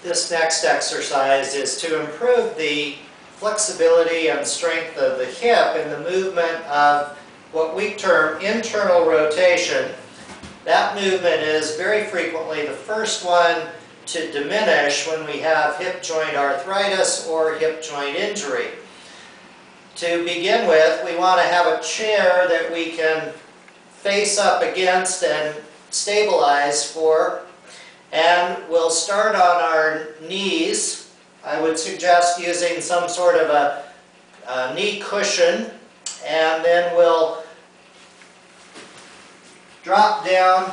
This next exercise is to improve the flexibility and strength of the hip in the movement of what we term internal rotation. That movement is very frequently the first one to diminish when we have hip joint arthritis or hip joint injury. To begin with, we want to have a chair that we can face up against and stabilize for. And we'll start on our knees. I would suggest using some sort of a knee cushion, and then we'll drop down,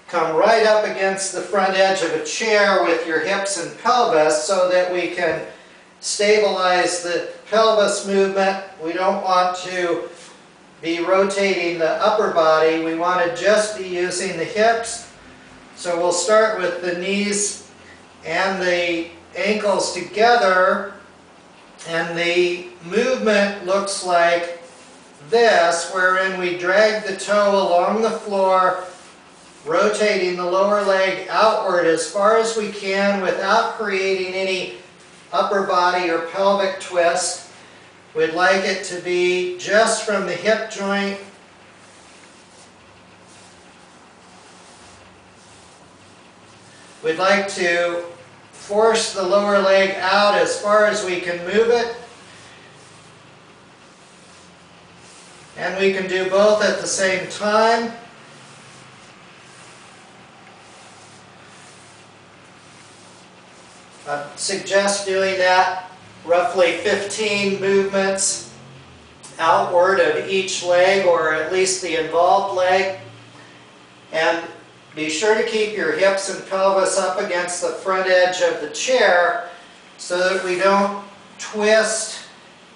come right up against the front edge of a chair with your hips and pelvis so that we can stabilize the pelvis movement. We don't want to be rotating the upper body. We want to just be using the hips. So we'll start with the knees and the ankles together, and the movement looks like this, wherein we drag the toe along the floor, rotating the lower leg outward as far as we can without creating any upper body or pelvic twist. We'd like it to be just from the hip joint We'd like to force the lower leg out as far as we can move it. And we can do both at the same time. I suggest doing that roughly 15 movements outward of each leg, or at least the involved leg. And be sure to keep your hips and pelvis up against the front edge of the chair so that we don't twist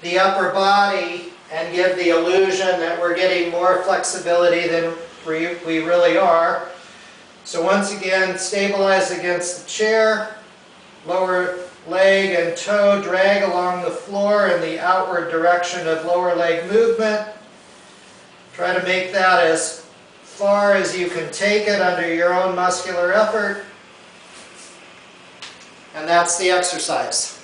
the upper body and give the illusion that we're getting more flexibility than we really are. So once again, stabilize against the chair, lower leg and toe drag along the floor in the outward direction of lower leg movement. Try to make that as far as you can take it under your own muscular effort. And that's the exercise.